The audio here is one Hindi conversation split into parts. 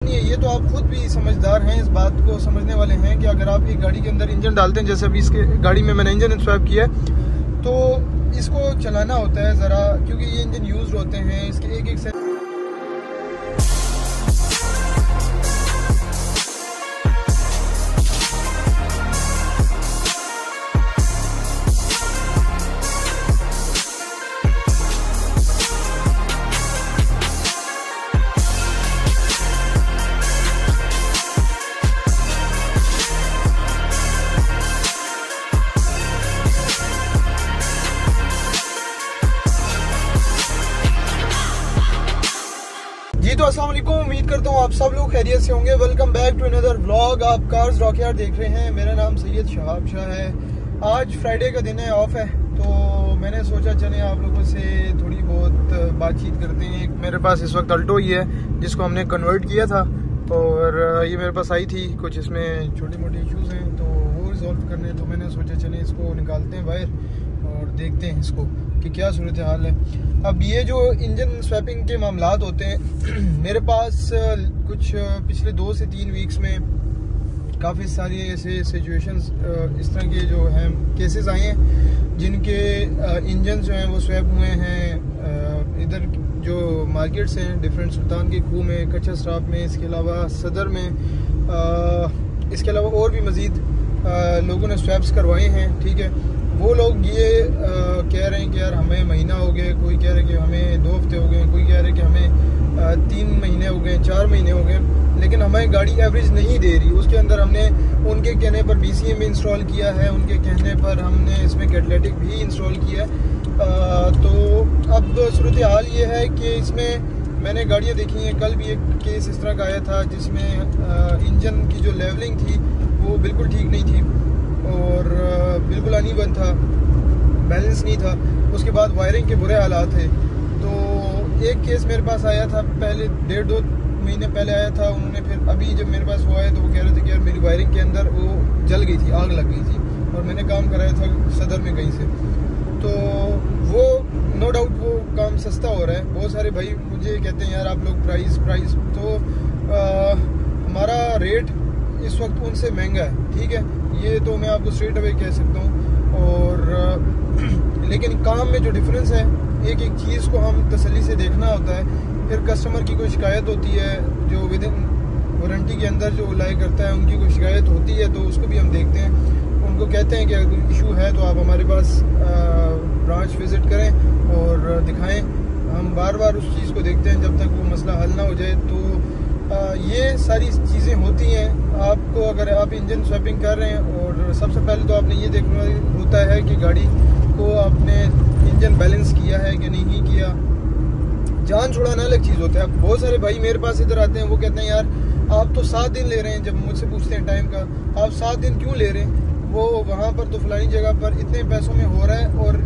ये तो आप खुद भी समझदार हैं, इस बात को समझने वाले हैं कि अगर आप एक गाड़ी के अंदर इंजन डालते हैं, जैसे अभी इसके गाड़ी में मैंने इंजन स्वैप किया है, तो इसको चलाना होता है ज़रा, क्योंकि ये इंजन यूज़ होते हैं, इसके एक एक तो अस्सलाम वालेकुम। उम्मीद करता हूँ आप सब लोग खैरियत से होंगे। Welcome back to another vlog. आप कार्स रॉकयार्ड देख रहे हैं। मेरा नाम सैयद शहाब शाह है। आज फ्राइडे का दिन है, ऑफ है, तो मैंने सोचा चले आप लोगों से थोड़ी बहुत बातचीत करते हैं। एक मेरे पास इस वक्त अल्टो ही है जिसको हमने कन्वर्ट किया था, और ये मेरे पास आई थी। कुछ इसमें छोटे मोटे इश्यूज़ हैं तो वो रिजॉल्व करने, तो मैंने सोचा चले इसको निकालते हैं बाहर और देखते हैं इसको कि क्या सूरत हाल है। अब ये जो इंजन स्वैपिंग के मामलात होते हैं, मेरे पास कुछ पिछले 2 से 3 वीक्स में काफ़ी सारी ऐसे सिचुएशंस इस तरह के जो हैं केसेस आए हैं जिनके इंजन जो हैं वो स्वैप हुए हैं। इधर जो मार्केट्स हैं डिफरेंट, सुल्तान के खूह में, कच्चा स्टाफ में, इसके अलावा सदर में, इसके अलावा और भी मज़ीद लोगों ने स्वैप्स करवाए हैं। ठीक है, वो लोग ये कह रहे हैं कि यार हमें महीना हो गया, कोई कह रहे हैं कि हमें 2 हफ्ते हो गए, कोई कह रहे हैं कि हमें 3 महीने हो गए, 4 महीने हो गए, लेकिन हमें गाड़ी एवरेज नहीं दे रही। उसके अंदर हमने उनके कहने पर BCM इंस्टॉल किया है, उनके कहने पर हमने इसमें कैटलिटिक भी इंस्टॉल किया है। तो अब सूरत हाल ये है कि इसमें मैंने गाड़ियाँ देखी हैं। कल भी एक केस इस तरह का आया था जिसमें इंजन की जो लेवलिंग थी वो बिल्कुल ठीक नहीं थी और बिल्कुल अनइवन था, बैलेंस नहीं था। उसके बाद वायरिंग के बुरे हालात थे। तो एक केस मेरे पास आया था पहले, 1.5-2 महीने पहले आया था। उन्होंने फिर अभी जब मेरे पास हुआ है तो वो कह रहे थे कि यार मेरी वायरिंग के अंदर वो जल गई थी, आग लग गई थी, और मैंने काम कराया था सदर में कहीं से। तो वो नो डाउट वो काम सस्ता हो रहा है। बहुत सारे भाई मुझे कहते हैं यार आप लोग प्राइस तो हमारा रेट इस वक्त उनसे महंगा है। ठीक है, ये तो मैं आपको स्ट्रेट अवे कह सकता हूँ। और लेकिन काम में जो डिफरेंस है, एक एक चीज़ को हम तसल्ली से देखना होता है। फिर कस्टमर की कोई शिकायत होती है जो विद इन वारंटी के अंदर जो अप्लाई करता है, उनकी कोई शिकायत होती है तो उसको भी हम देखते हैं। उनको कहते हैं कि अगर इशू है तो आप हमारे पास ब्रांच विज़िट करें और दिखाएं। हम बार बार उस चीज़ को देखते हैं जब तक वो मसला हल ना हो जाए। तो ये सारी चीज़ें होती हैं। आपको अगर आप इंजन स्वैपिंग कर रहे हैं, और सबसे पहले तो आपने ये देखना होता है कि गाड़ी को आपने इंजन बैलेंस किया है कि नहीं किया। जान छुड़ाना अलग चीज़ होता है। बहुत सारे भाई मेरे पास इधर आते हैं, वो कहते हैं यार आप तो 7 दिन ले रहे हैं। जब मुझसे पूछते हैं टाइम का, आप 7 दिन क्यों ले रहे हैं? वो वहाँ पर तो फलानी जगह पर इतने पैसों में हो रहा है और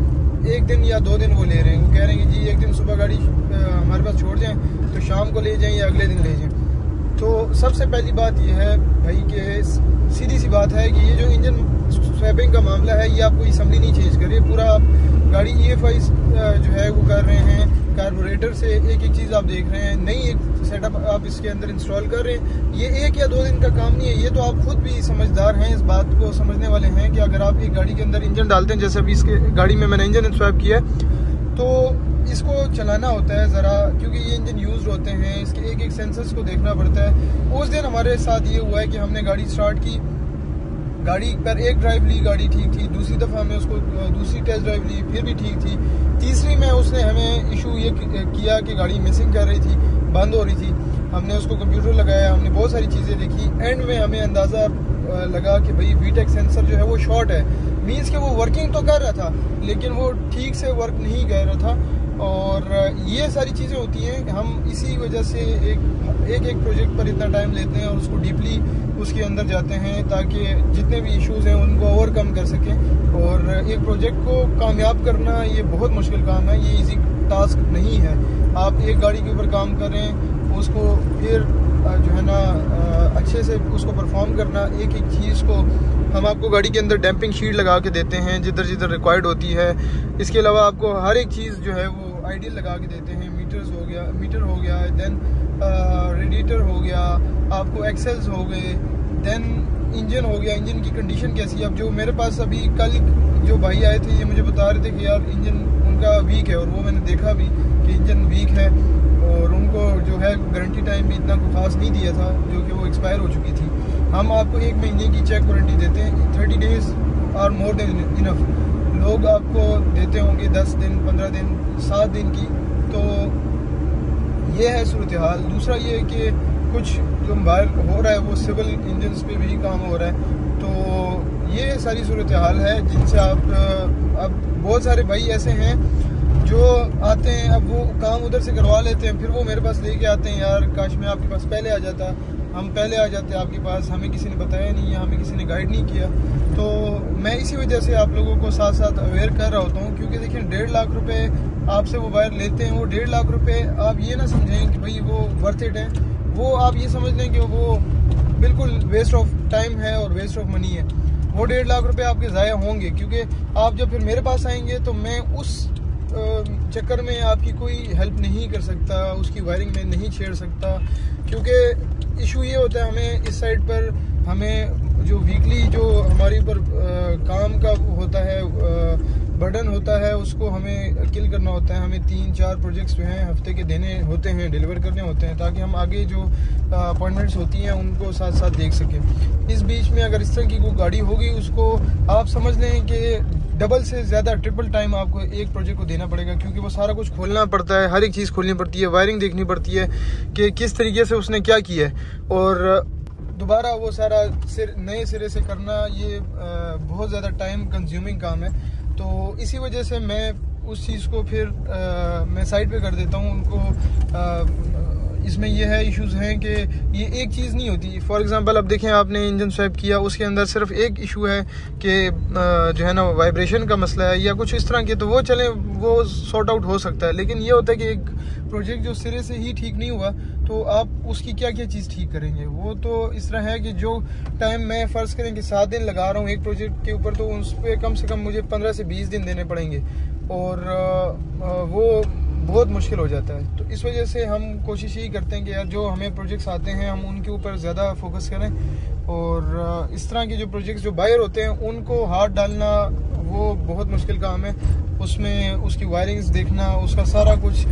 1 दिन या 2 दिन वो ले रहे हैं। वो कह रहे हैं कि जी 1 दिन सुबह गाड़ी हमारे पास छोड़ जाएँ तो शाम को ले जाएँ या अगले दिन ले जाएँ। तो सबसे पहली बात यह है भाई कि सीधी सी बात है कि ये जो इंजन स्वैपिंग का मामला है, ये आप कोई असम्बली नहीं चेंज करिए। पूरा आप गाड़ी EFI जो है वो कर रहे हैं, कार्बोरेटर से एक एक चीज़ आप देख रहे हैं, नई एक सेटअप आप इसके अंदर इंस्टॉल कर रहे हैं। ये 1 या 2 दिन का काम नहीं है। ये तो आप खुद भी समझदार हैं, इस बात को समझने वाले हैं कि अगर आप एक गाड़ी के अंदर इंजन डालते हैं, जैसे अभी इसके गाड़ी में मैंने इंजन स्वैप किया है, तो इसको चलाना होता है ज़रा, क्योंकि ये इंजन यूज़ होते हैं, इसके एक एक सेंसर्स को देखना पड़ता है। उस दिन हमारे साथ ये हुआ है कि हमने गाड़ी स्टार्ट की, गाड़ी पर एक ड्राइव ली, गाड़ी ठीक थी। दूसरी दफ़ा हमने उसको दूसरी टेस्ट ड्राइव ली, फिर भी ठीक थी। तीसरी में उसने हमें इशू ये किया कि गाड़ी मिसिंग कर रही थी, बंद हो रही थी। हमने उसको कंप्यूटर लगाया, हमने बहुत सारी चीज़ें देखी। एंड में हमें अंदाज़ा लगा कि भाई VTEC सेंसर जो है वो शॉर्ट है। मीन्स कि वो वर्किंग तो कर रहा था लेकिन वो ठीक से वर्क नहीं कर रहा था। और ये सारी चीज़ें होती हैं। हम इसी वजह से एक प्रोजेक्ट पर इतना टाइम लेते हैं और उसको डीपली उसके अंदर जाते हैं ताकि जितने भी इश्यूज़ हैं उनको ओवरकम कर सकें। और एक प्रोजेक्ट को कामयाब करना ये बहुत मुश्किल काम है, ये इजी टास्क नहीं है। आप एक गाड़ी के ऊपर काम करें, उसको फिर जो है ना अच्छे से उसको परफॉर्म करना, एक एक चीज़ को हम आपको गाड़ी के अंदर डैम्पिंग शीट लगा के देते हैं जिधर जिधर रिक्वायर्ड होती है। इसके अलावा आपको हर एक चीज़ जो है वो आइडियल लगा के देते हैं। मीटर हो गया, देन रेडिएटर हो गया, आपको एक्सेल्स हो गए, देन इंजन हो गया, इंजन की कंडीशन कैसी है। अब जो मेरे पास अभी कल जो भाई आए थे ये मुझे बता रहे थे कि यार इंजन उनका वीक है, और वो मैंने देखा भी कि इंजन वीक है, और उनको जो है गारंटी टाइम भी इतना कोई खास नहीं दिया था, जो कि वो एक्सपायर हो चुकी थी। हम आपको 1 महीने की चेक वारंटी देते हैं, 30 days are more than enough. लोग आपको देते होंगे 10 दिन, 15 दिन, 7 दिन की। तो ये है सूरत हाल। दूसरा ये है कि कुछ जो बाहर हो रहा है वो सिविल इंजन्स पे भी काम हो रहा है। तो ये सारी सूरत हाल है जिनसे आप अब बहुत सारे भाई ऐसे हैं जो आते हैं, अब वो काम उधर से करवा लेते हैं, फिर वो मेरे पास लेके आते हैं, यार काश मैं आपके पास पहले आ जाता, हम पहले आ जाते आपके पास, हमें किसी ने बताया नहीं या हमें किसी ने गाइड नहीं किया। तो मैं इसी वजह से आप लोगों को साथ साथ अवेयर कर रहा होता हूँ, क्योंकि देखिए 1.5 लाख रुपए आपसे वो वायर लेते हैं। वो 1.5 लाख रुपए आप ये ना समझें कि भाई वो वर्थ इट है, वो आप ये समझ लें कि वो बिल्कुल वेस्ट ऑफ टाइम है और वेस्ट ऑफ मनी है। वो 1.5 लाख रुपए आपके ज़ाया होंगे, क्योंकि आप जब फिर मेरे पास आएंगे तो मैं उस चक्कर में आपकी कोई हेल्प नहीं कर सकता, उसकी वायरिंग में नहीं छेड़ सकता, क्योंकि इशू ये होता है हमें इस साइड पर, हमें जो वीकली जो हमारे ऊपर काम का होता है, बर्डन होता है, उसको हमें किल करना होता है। हमें 3-4 प्रोजेक्ट्स जो हैं हफ्ते के देने होते हैं, डिलीवर करने होते हैं, ताकि हम आगे जो अपॉइंटमेंट्स होती हैं उनको साथ साथ देख सकें। इस बीच में अगर इस तरह की कोई गाड़ी होगी, उसको आप समझ लें कि डबल से ज़्यादा, ट्रिपल टाइम आपको एक प्रोजेक्ट को देना पड़ेगा, क्योंकि वो सारा कुछ खोलना पड़ता है, हर एक चीज़ खोलनी पड़ती है, वायरिंग देखनी पड़ती है कि किस तरीके से उसने क्या किया है, और दोबारा वो सारा नए सिरे से करना, ये बहुत ज़्यादा टाइम कंज्यूमिंग काम है। तो इसी वजह से मैं उस चीज़ को फिर मैं साइड पे कर देता हूँ उनको। इसमें यह है, इश्यूज़ हैं कि ये एक चीज़ नहीं होती। फॉर एग्जांपल अब देखें, आपने इंजन स्वैप किया, उसके अंदर सिर्फ एक इशू है कि जो है ना वाइब्रेशन का मसला है या कुछ इस तरह के, तो वो चले, वो सॉर्ट आउट हो सकता है। लेकिन ये होता है कि एक प्रोजेक्ट जो सिरे से ही ठीक नहीं हुआ, तो आप उसकी क्या क्या चीज़ ठीक करेंगे। वो तो इस तरह है कि जो टाइम मैं फ़र्ज़ करें कि 7 दिन लगा रहा हूँ एक प्रोजेक्ट के ऊपर, तो उस पर कम से कम मुझे 15 से 20 दिन देने पड़ेंगे, और वो बहुत मुश्किल हो जाता है। तो इस वजह से हम कोशिश यही करते हैं कि यार जो हमें प्रोजेक्ट्स आते हैं हम उनके ऊपर ज़्यादा फोकस करें, और इस तरह के जो प्रोजेक्ट्स जो बाहर होते हैं उनको हाथ डालना वो बहुत मुश्किल काम है। उसमें उसकी वायरिंग्स देखना, उसका सारा कुछ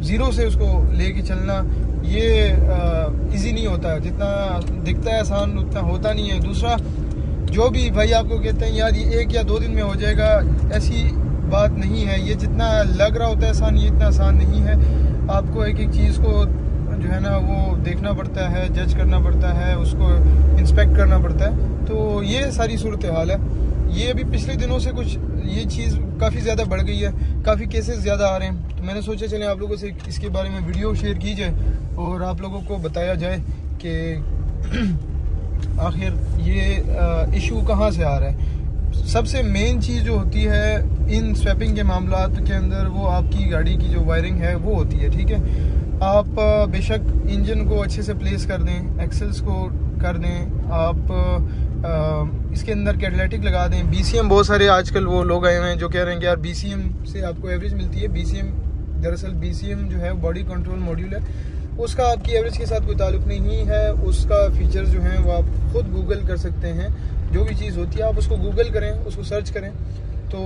ज़ीरो से उसको लेके चलना, ये इजी नहीं होता है। जितना दिखता है आसान उतना होता नहीं है। दूसरा, जो भी भाई आपको कहते हैं यार ये 1 या 2 दिन में हो जाएगा, ऐसी बात नहीं है। ये जितना लग रहा होता है आसान, ये इतना आसान नहीं है। आपको एक एक चीज़ को जो है ना वो देखना पड़ता है, जज करना पड़ता है, उसको इंस्पेक्ट करना पड़ता है। तो ये सारी सूरत हाल है। ये अभी पिछले दिनों से कुछ ये चीज़ काफ़ी ज़्यादा बढ़ गई है, काफ़ी केसेस ज़्यादा आ रहे हैं। तो मैंने सोचा चलें आप लोगों से इसके बारे में वीडियो शेयर की जाए और आप लोगों को बताया जाए कि आखिर ये इशू कहाँ से आ रहा है। सबसे मेन चीज़ जो होती है इन स्वैपिंग के मामलात के अंदर, वो आपकी गाड़ी की जो वायरिंग है वो होती है। ठीक है, आप बेशक इंजन को अच्छे से प्लेस कर दें, एक्सेल्स को कर दें, आप इसके अंदर कैटलिटिक लगा दें। BCM, बहुत सारे आजकल वो लोग आए हुए हैं जो कह रहे हैं कि यार BCM से आपको एवरेज मिलती है। BCM दरअसल BCM जो है बॉडी कंट्रोल मॉड्यूल है, उसका आपकी एवरेज के साथ कोई ताल्लुक नहीं है। उसका फीचर्स जो हैं वो आप खुद गूगल कर सकते हैं। जो भी चीज़ होती है आप उसको गूगल करें, उसको सर्च करें। तो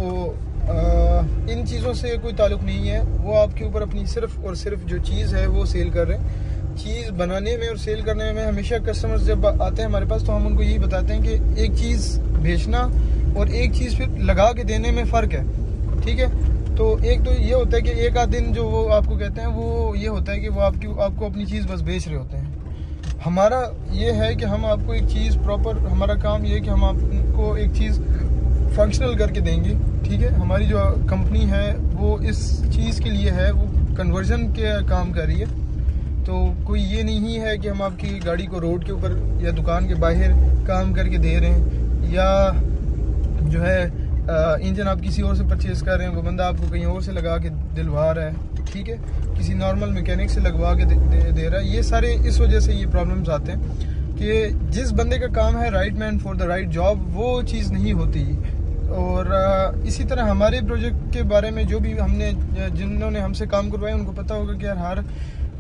इन चीज़ों से कोई ताल्लुक नहीं है। वो आपके ऊपर अपनी सिर्फ और सिर्फ जो चीज़ है वो सेल कर रहे हैं। चीज़ बनाने में और सेल करने में हमेशा कस्टमर्स जब आते हैं हमारे पास, तो हम उनको यही बताते हैं कि एक चीज़ बेचना और एक चीज़ फिर लगा के देने में फ़र्क है। ठीक है, तो एक तो ये होता है कि एक आध दिन जो वो आपको कहते हैं वो ये होता है कि वो आपको अपनी चीज़ बस बेच रहे होते हैं। हमारा ये है कि हम आपको एक चीज़ प्रॉपर, हमारा काम ये है कि हम आपको एक चीज़ फंक्शनल करके देंगे। ठीक है, हमारी जो कंपनी है वो इस चीज़ के लिए है, वो कन्वर्जन के काम कर रही है। तो कोई ये नहीं है कि हम आपकी गाड़ी को रोड के ऊपर या दुकान के बाहर काम करके दे रहे हैं, या जो है इंजन आप किसी और से परचेज कर रहे हैं, वो बंदा आपको कहीं और से लगा के दिलवा रहा है। ठीक है, किसी नॉर्मल मैकेनिक से लगवा के दे रहा है। ये सारे इस वजह से ये प्रॉब्लम्स आते हैं कि जिस बंदे का काम है right man for the right job, वो चीज़ नहीं होती। और इसी तरह हमारे प्रोजेक्ट के बारे में जो भी जिन्होंने हमसे काम करवाया उनको पता होगा कि यार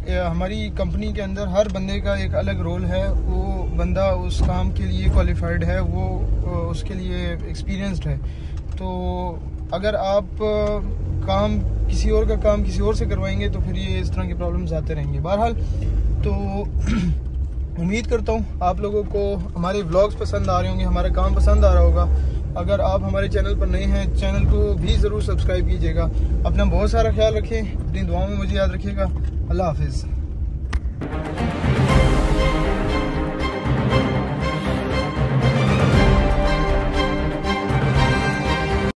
हमारी कंपनी के अंदर हर बंदे का एक अलग रोल है। वो बंदा उस काम के लिए क्वालिफाइड है, वो उसके लिए एक्सपीरियंस्ड है। तो अगर आप किसी और का काम किसी और से करवाएंगे तो फिर ये इस तरह की प्रॉब्लम्स आते रहेंगे। बहरहाल तो उम्मीद करता हूँ आप लोगों को हमारे व्लॉग्स पसंद आ रहे होंगे, हमारा काम पसंद आ रहा होगा। अगर आप हमारे चैनल पर नए हैं, चैनल को भी ज़रूर सब्सक्राइब कीजिएगा। अपना बहुत सारा ख्याल रखें, अपनी दुआओं में मुझे याद रखिएगा। अल्लाह हाफिज़।